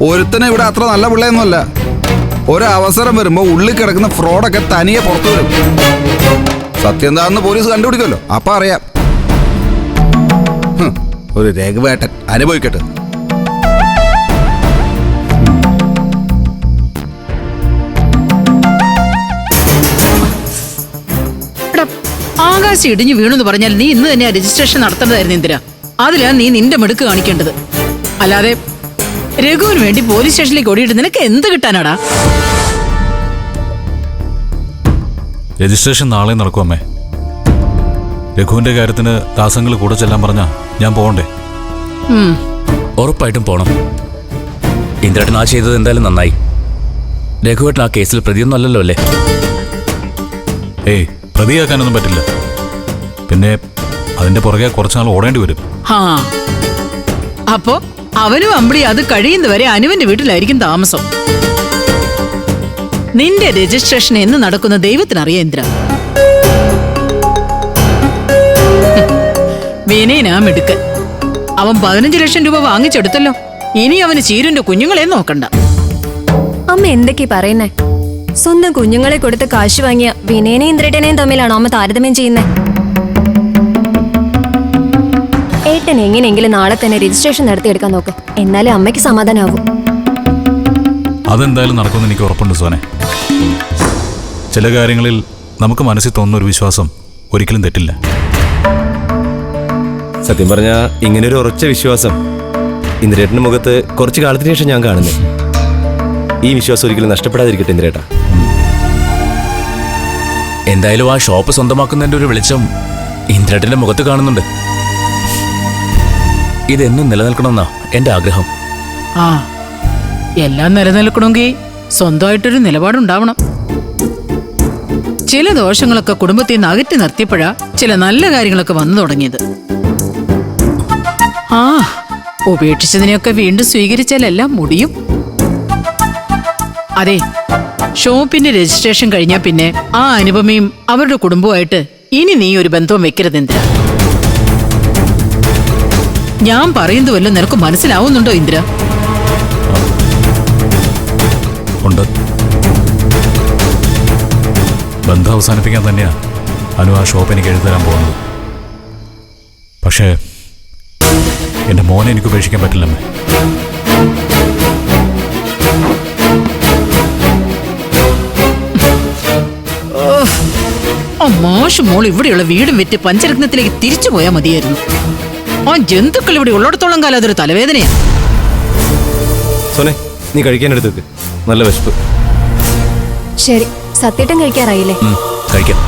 ഒരുത്തനെ ഇവിടെ അത്ര നല്ല പിള്ളയൊന്നുമല്ല. ഒരവസരം വരുമ്പോ ഉള്ളിൽ കിടക്കുന്ന ഫ്രോഡൊക്കെ തനിയെ പുറത്തു വരും. സത്യം എന്താണെന്ന് പോലീസ് കണ്ടുപിടിക്കുമല്ലോ, അപ്പൊ അറിയാം. ഒരു രഘുവേട്ടൻ അനുഭവിക്കട്ടെ. ആകാശം ഇടിഞ്ഞു വീണെന്ന് പറഞ്ഞാൽ നീ ഇന്ന് തന്നെ രജിസ്ട്രേഷൻ നടത്തേണ്ടതായിരുന്നു. എന്തിനാ അതിലാ നീ നിന്റെ മിടുക്ക് കാണിക്കേണ്ടത്. അല്ലാതെ രഘുവിന് വേണ്ടി പോലീസ് സ്റ്റേഷനിലേക്ക് ഓടിയിട്ട് നിനക്ക് എന്ത് കിട്ടാനാടാ? രജിസ്ട്രേഷൻ നാളെ നടക്കും അമ്മേ. രഘുവിന്റെ കാര്യത്തിന് ദാസങ്ങൾ കൂടെ ചെല്ലാൻ പറഞ്ഞാ ഞാൻ പോകണ്ടേ? ഉറപ്പായിട്ടും പോണം. ഇന്ദ്രേട്ടൻ ആ ചെയ്തത് എന്തായാലും നന്നായി. രഘുവേട്ടൻ ആ കേസിൽ പ്രതിയൊന്നും അല്ലല്ലോ അല്ലേ? ഏയ്, പ്രതിയാക്കാനൊന്നും പറ്റില്ല. പിന്നെ അതിന്റെ പുറകെ കുറച്ചുനാൾ ഓടേണ്ടി വരും. അപ്പോ അവനും അമ്പിളി അത് കഴിയുന്നവരെ അനുവിന്റെ വീട്ടിലായിരിക്കും താമസം. നിന്റെ രജിസ്ട്രേഷൻ എന്ന് നടക്കുന്ന ദൈവത്തിനറിയാം ഇന്ദ്ര. വിനയനാ മിടുക്ക്. അവൻ 15 ലക്ഷം രൂപ വാങ്ങിച്ചെടുത്തല്ലോ. ഇനി അവന് ചീരുന്റെ കുഞ്ഞുങ്ങളെ നോക്കണ്ട. അമ്മ എന്തൊക്കെയാ പറയുന്നേ? സ്വന്തം കുഞ്ഞുങ്ങളെ കൊടുത്ത് കാശ് വാങ്ങിയ വിനയനെയും ഇന്ദ്രേട്ടനെയും തമ്മിലാണോ അമ്മ താരതമ്യം ചെയ്യുന്നത്? ഏട്ടൻ എങ്ങനെയെങ്കിലും നാളെ തന്നെ രജിസ്ട്രേഷൻ നടത്തിയെടുക്കാൻ നോക്ക്. എന്നാലേ അമ്മയ്ക്ക് സമാധാനാവും. അതെന്തായാലും നടക്കുമെന്ന് എനിക്ക് ഉറപ്പുണ്ട് സോനെ. ചില കാര്യങ്ങളിൽ നമുക്ക് മനസ്സിൽ തോന്നുന്ന ഒരു വിശ്വാസം ഒരിക്കലും തെറ്റില്ല. സത്യം പറഞ്ഞാൽ ഇങ്ങനൊരു ഉറച്ച വിശ്വാസം ഇന്ദ്രേട്ടന്റെ മുഖത്ത് കുറച്ചു കാലത്തിന് ശേഷം ഞാൻ കാണുന്നത്. ഈ വിശ്വാസം ഒരിക്കലും നഷ്ടപ്പെടാതിരിക്കട്ടെ ഇന്ദ്രേട്ട. എന്തായാലും ആ ഷോപ്പ് സ്വന്തമാക്കുന്നതിന്റെ ഒരു വെളിച്ചം ഇന്ദ്രേട്ടന്റെ മുഖത്ത് കാണുന്നുണ്ട്. ഇതെന്നും നിലനിൽക്കണമെന്നാ എന്റെ ആഗ്രഹം. എല്ലാം നിലനിൽക്കണമെങ്കിൽ സ്വന്തമായിട്ടൊരു നിലപാടുണ്ടാവണം. ചില ദോഷങ്ങളൊക്കെ കുടുംബത്തിൽ നിന്ന് അകറ്റി നിർത്തിയപ്പോഴാ ചില നല്ല കാര്യങ്ങളൊക്കെ വന്നു തുടങ്ങിയത്. ഉപേക്ഷിച്ചതിനെയൊക്കെ വീണ്ടും സ്വീകരിച്ചാലെല്ലാം മുടിയും. അതെ, ഷോപ്പിന്റെ രജിസ്ട്രേഷൻ കഴിഞ്ഞാൽ പിന്നെ ആ അനുപമയും അവരുടെ കുടുംബവുമായിട്ട് ഇനി നീ ഒരു ബന്ധവും വെക്കരുത് ഇന്ദ്ര. ഞാൻ പറയുന്നത് വല്ലതും നിനക്ക് മനസ്സിലാവുന്നുണ്ടോ ഇന്ദ്ര? ഉണ്ട്. ബന്ധം അവസാനിപ്പിക്കാൻ തന്നെയാ അനു ആ ഷോപ്പ് എനിക്ക് എഴുതി പോകുന്നത്. പക്ഷേ എന്റെ മോനെ എനിക്ക് ഉപേക്ഷിക്കാൻ പറ്റില്ലമ്മേ. മാഷ് മോൾ ഇവിടെയുള്ള വീടും വിറ്റ് പഞ്ചരത്നത്തിലേക്ക് തിരിച്ചു പോയാൽ മതിയായിരുന്നു. ആ ജന്തുക്കൾ ഇവിടെ ഉള്ളിടത്തോളം കാലം അതൊരു തലവേദനയാ. സോനെ, നീ കഴിക്കാനെടുത്തേക്ക്. നല്ല വിശപ്പ്. ശരി, സത്യേട്ടൻ കഴിക്കാറായില്ലേ? കഴിക്കാം.